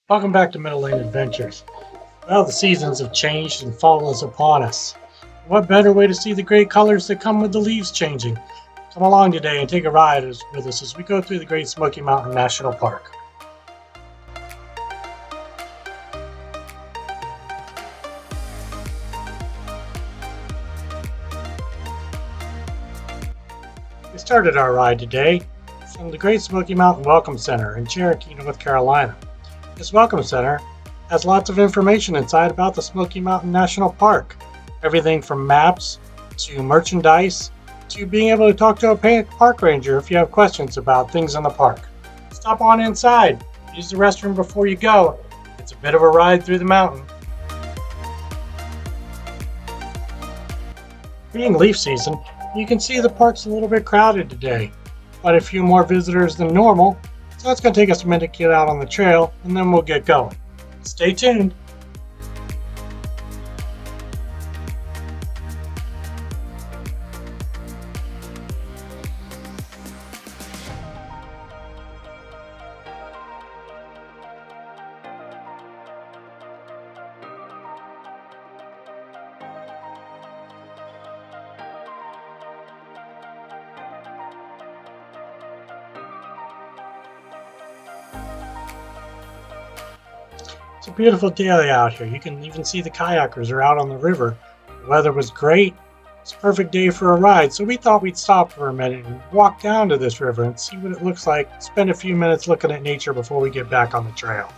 Welcome back to Middle Lane Adventures. Well, the seasons have changed and fall is upon us. What better way to see the great colors that come with the leaves changing? Come along today and take a ride with us as we go through the Great Smoky Mountain National Park. We started our ride today from the Great Smoky Mountain Welcome Center in Cherokee, North Carolina. This Welcome Center has lots of information inside about the Smoky Mountain National Park. Everything from maps to merchandise to being able to talk to a park ranger if you have questions about things in the park. Stop on inside, use the restroom before you go. It's a bit of a ride through the mountain. Being leaf season, you can see the park's a little bit crowded today. Quite a few more visitors than normal, so it's going to take us a minute to get out on the trail and then we'll get going. Stay tuned. It's a beautiful day out here. You can even see the kayakers are out on the river. The weather was great. It's a perfect day for a ride, so we thought we'd stop for a minute and walk down to this river and see what it looks like. Spend a few minutes looking at nature before we get back on the trail.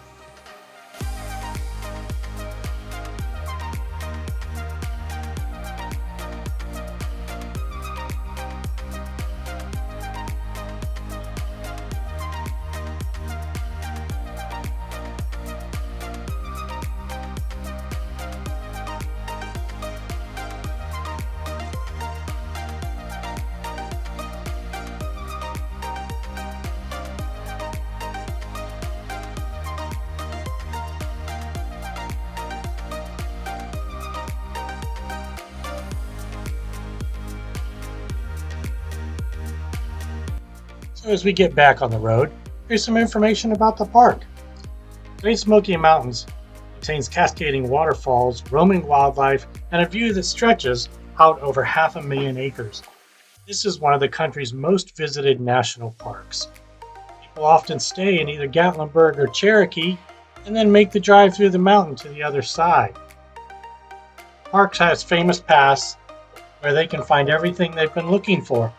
So as we get back on the road, here's some information about the park. Great Smoky Mountains contains cascading waterfalls, roaming wildlife, and a view that stretches out over 500,000 acres. This is one of the country's most visited national parks. People often stay in either Gatlinburg or Cherokee and then make the drive through the mountain to the other side. The park has famous paths where they can find everything they've been looking for.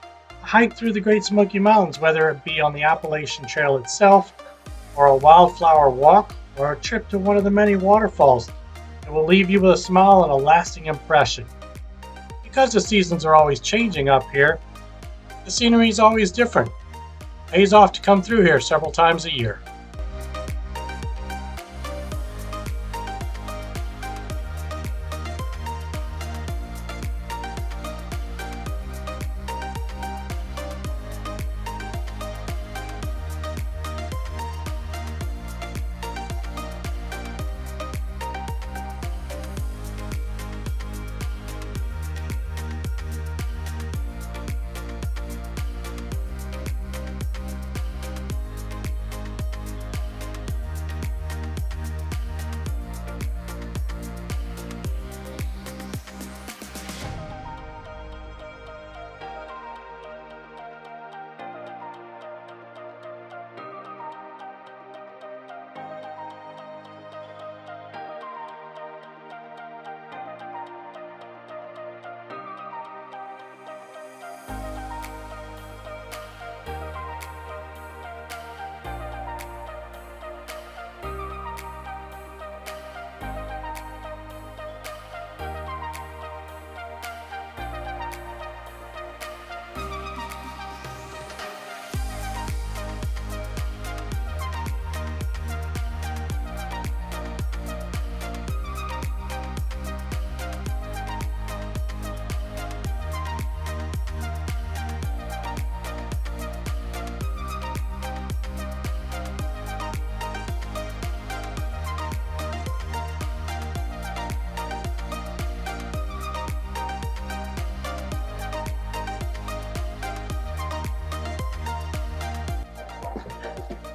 A hike through the Great Smoky Mountains, whether it be on the Appalachian Trail itself, or a wildflower walk, or a trip to one of the many waterfalls, it will leave you with a smile and a lasting impression. Because the seasons are always changing up here, the scenery is always different. It pays off to come through here several times a year.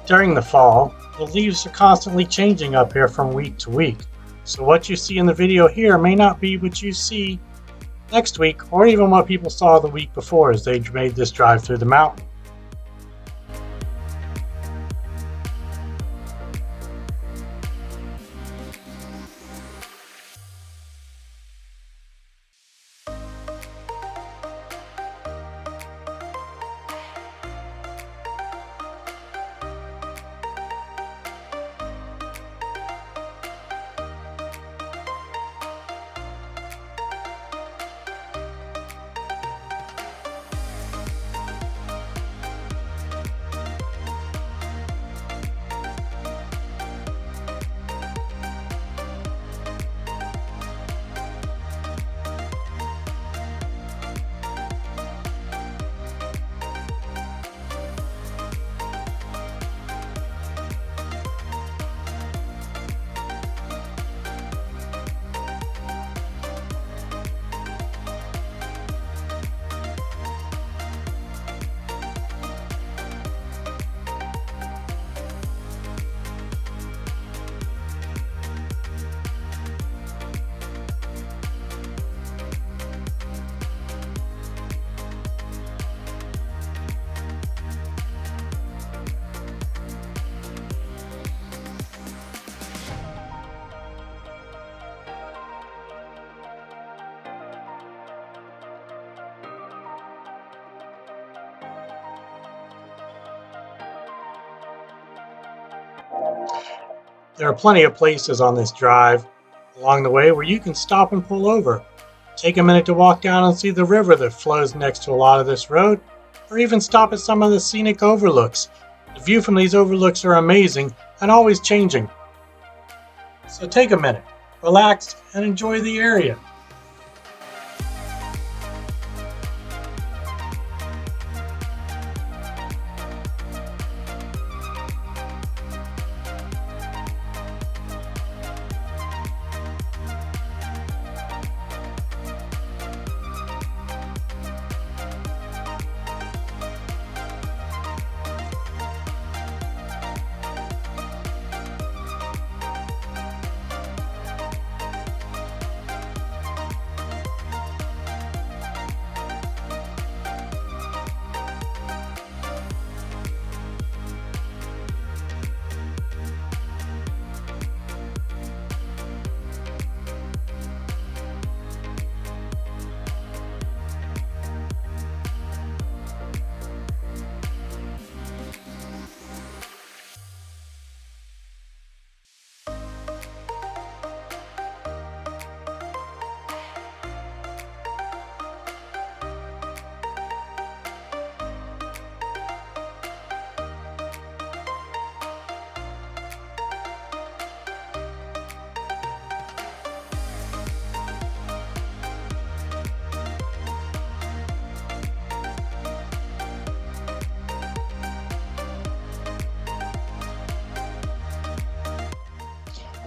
During the fall, The leaves are constantly changing up here from week to week. So what you see in the video here may not be what you see next week, or even what people saw the week before as they made this drive through the mountain. There are plenty of places on this drive along the way where you can stop and pull over. Take a minute to walk down and see the river that flows next to a lot of this road, or even stop at some of the scenic overlooks. The view from these overlooks are amazing and always changing. So take a minute, relax, and enjoy the area.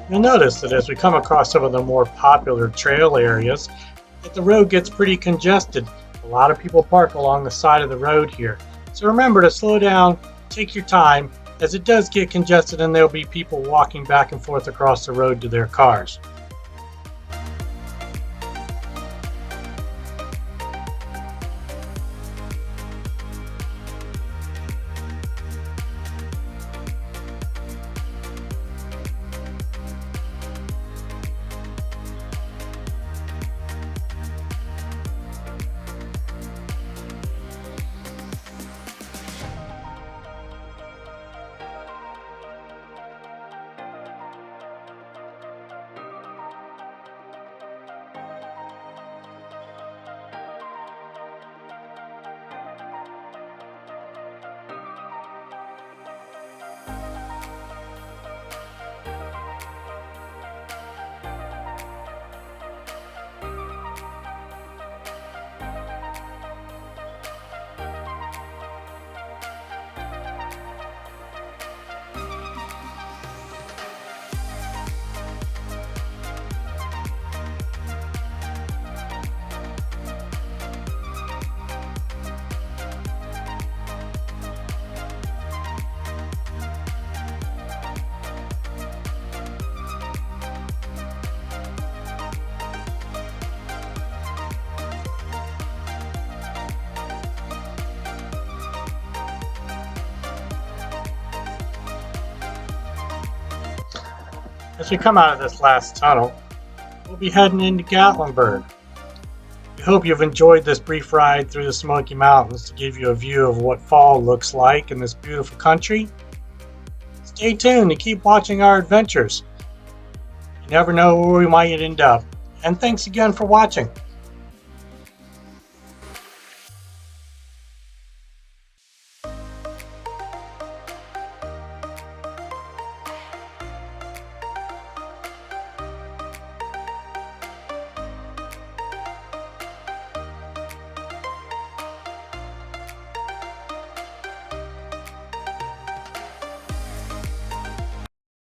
You'll notice that as we come across some of the more popular trail areas, that the road gets pretty congested. A lot of people park along the side of the road here. So remember to slow down, take your time, as it does get congested and there'll be people walking back and forth across the road to their cars. As we come out of this last tunnel, we'll be heading into Gatlinburg. We hope you've enjoyed this brief ride through the Smoky Mountains to give you a view of what fall looks like in this beautiful country. Stay tuned and keep watching our adventures. You never know where we might end up. And thanks again for watching.